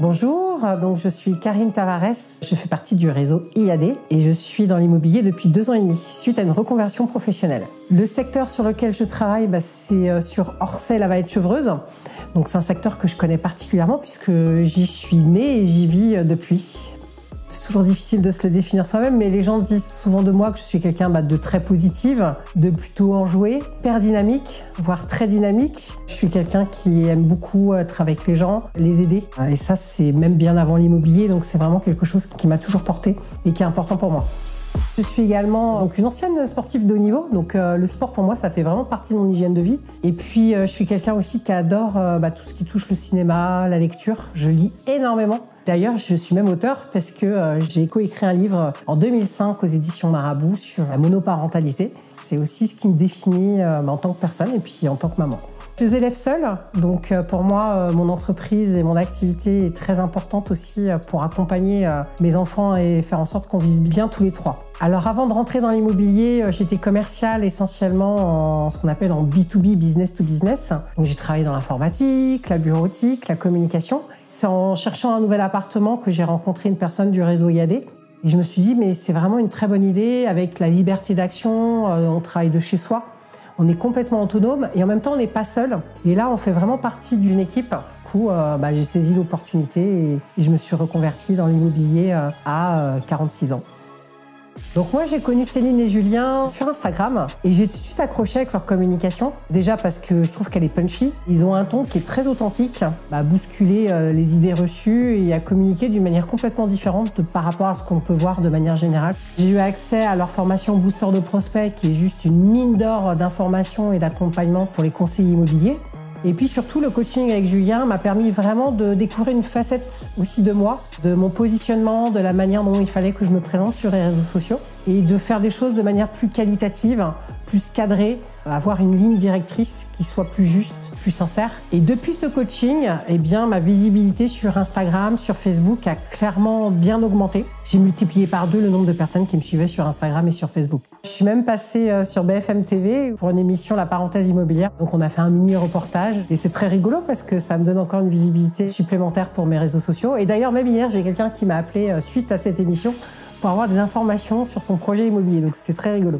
Bonjour, donc je suis Karine Tavares, je fais partie du réseau IAD et je suis dans l'immobilier depuis 2 ans et demi suite à une reconversion professionnelle. Le secteur sur lequel je travaille, c'est sur Orcel, la Vallée-de-Chevreuse. Donc c'est un secteur que je connais particulièrement puisque j'y suis née et j'y vis depuis. C'est toujours difficile de se le définir soi-même, mais les gens disent souvent de moi que je suis quelqu'un de très positive, de plutôt enjoué, hyper dynamique, voire très dynamique. Je suis quelqu'un qui aime beaucoup être avec les gens, les aider. Et ça, c'est même bien avant l'immobilier, donc c'est vraiment quelque chose qui m'a toujours porté et qui est important pour moi. Je suis également une ancienne sportive de haut niveau, donc le sport pour moi ça fait vraiment partie de mon hygiène de vie. Et puis je suis quelqu'un aussi qui adore tout ce qui touche le cinéma, la lecture. Je lis énormément. D'ailleurs, je suis même auteur parce que j'ai coécrit un livre en 2005 aux éditions Marabout sur la monoparentalité. C'est aussi ce qui me définit en tant que personne et puis en tant que maman. Je les élève seule, donc pour moi, mon entreprise et mon activité est très importante aussi pour accompagner mes enfants et faire en sorte qu'on vive bien tous les trois. Alors avant de rentrer dans l'immobilier, j'étais commerciale essentiellement en ce qu'on appelle en B2B, business to business. Donc j'ai travaillé dans l'informatique, la bureautique, la communication. C'est en cherchant un nouvel appartement que j'ai rencontré une personne du réseau IAD. Et je me suis dit, mais c'est vraiment une très bonne idée avec la liberté d'action, on travaille de chez soi. On est complètement autonome et en même temps, on n'est pas seul. Et là, on fait vraiment partie d'une équipe. Du coup, j'ai saisi l'opportunité et je me suis reconvertie dans l'immobilier à 46 ans. Donc moi, j'ai connu Céline et Julien sur Instagram et j'ai tout de suite accroché avec leur communication. Déjà parce que je trouve qu'elle est punchy. Ils ont un ton qui est très authentique, à bousculer les idées reçues et à communiquer d'une manière complètement différente par rapport à ce qu'on peut voir de manière générale. J'ai eu accès à leur formation Booster de Prospect qui est juste une mine d'or d'informations et d'accompagnement pour les conseillers immobiliers. Et puis surtout, le coaching avec Julien m'a permis vraiment de découvrir une facette aussi de moi, de mon positionnement, de la manière dont il fallait que je me présente sur les réseaux sociaux et de faire des choses de manière plus qualitative, plus cadrée, avoir une ligne directrice qui soit plus juste, plus sincère. Et depuis ce coaching, ma visibilité sur Instagram, sur Facebook a clairement bien augmenté. J'ai multiplié par 2 le nombre de personnes qui me suivaient sur Instagram et sur Facebook. Je suis même passée sur BFM TV pour une émission La Parenthèse Immobilière. Donc on a fait un mini reportage et c'est très rigolo parce que ça me donne encore une visibilité supplémentaire pour mes réseaux sociaux. Et d'ailleurs, même hier, j'ai quelqu'un qui m'a appelé suite à cette émission pour avoir des informations sur son projet immobilier. Donc c'était très rigolo.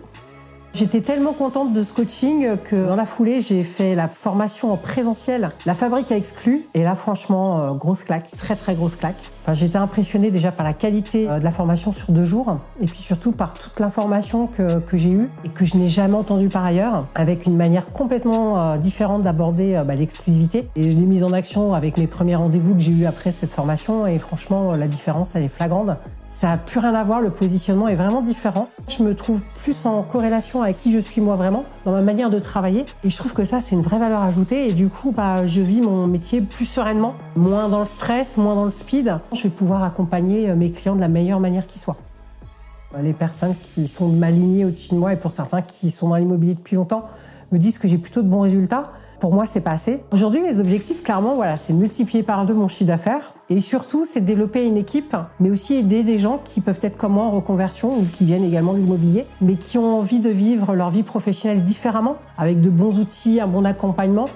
J'étais tellement contente de ce coaching que dans la foulée, j'ai fait la formation en présentiel. La fabrique a exclu. Et là, franchement, grosse claque, très très grosse claque. J'étais impressionnée déjà par la qualité de la formation sur 2 jours et puis surtout par toute l'information que j'ai eue et que je n'ai jamais entendue par ailleurs, avec une manière complètement différente d'aborder l'exclusivité. Et je l'ai mise en action avec mes premiers rendez-vous que j'ai eus après cette formation et franchement, la différence, elle est flagrante. Ça n'a plus rien à voir, le positionnement est vraiment différent. Je me trouve plus en corrélation avec qui je suis moi vraiment, dans ma manière de travailler. Et je trouve que ça, c'est une vraie valeur ajoutée. Et du coup, je vis mon métier plus sereinement, moins dans le stress, moins dans le speed. Je vais pouvoir accompagner mes clients de la meilleure manière qui soit. Les personnes qui sont de ma lignée au-dessus de moi et pour certains qui sont dans l'immobilier depuis longtemps me disent que j'ai plutôt de bons résultats. Pour moi, c'est pas assez. Aujourd'hui, mes objectifs, clairement, c'est multiplier par 2 mon chiffre d'affaires. Et surtout, c'est de développer une équipe, mais aussi aider des gens qui peuvent être comme moi en reconversion ou qui viennent également de l'immobilier, mais qui ont envie de vivre leur vie professionnelle différemment, avec de bons outils, un bon accompagnement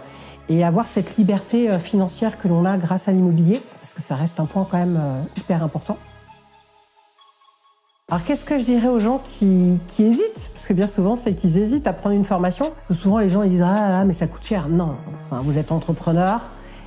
et avoir cette liberté financière que l'on a grâce à l'immobilier, parce que ça reste un point quand même hyper important. Alors qu'est-ce que je dirais aux gens qui hésitent? Parce que bien souvent, c'est qu'ils hésitent à prendre une formation. Parce que souvent, les gens ils disent « Ah là, mais ça coûte cher ». Non, vous êtes entrepreneur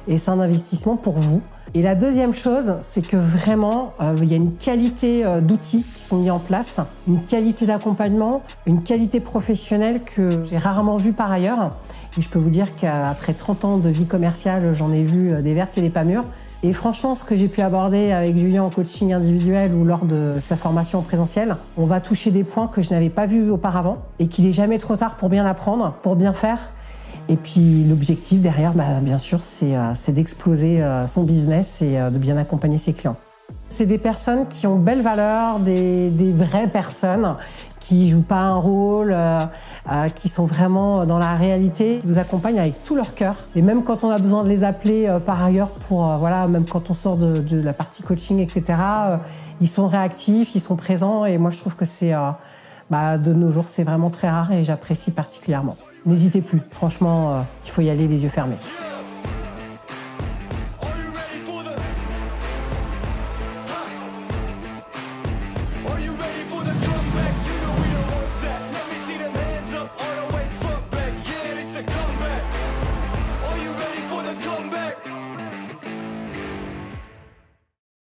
et c'est un investissement pour vous. Et la deuxième chose, c'est que vraiment, il y a une qualité d'outils qui sont mis en place, une qualité d'accompagnement, une qualité professionnelle que j'ai rarement vue par ailleurs. Et je peux vous dire qu'après 30 ans de vie commerciale, j'en ai vu des vertes et des pas mûres. Et franchement, ce que j'ai pu aborder avec Julien en coaching individuel ou lors de sa formation en présentiel, on va toucher des points que je n'avais pas vus auparavant et qu'il n'est jamais trop tard pour bien apprendre, pour bien faire. Et puis l'objectif derrière, bien sûr, c'est d'exploser son business et de bien accompagner ses clients. C'est des personnes qui ont belle valeur, des vraies personnes qui jouent pas un rôle, qui sont vraiment dans la réalité, qui vous accompagnent avec tout leur cœur. Et même quand on a besoin de les appeler par ailleurs pour, même quand on sort de la partie coaching, etc., ils sont réactifs, ils sont présents. Et moi, je trouve que c'est, de nos jours, c'est vraiment très rare et j'apprécie particulièrement. N'hésitez plus, franchement, il faut y aller les yeux fermés.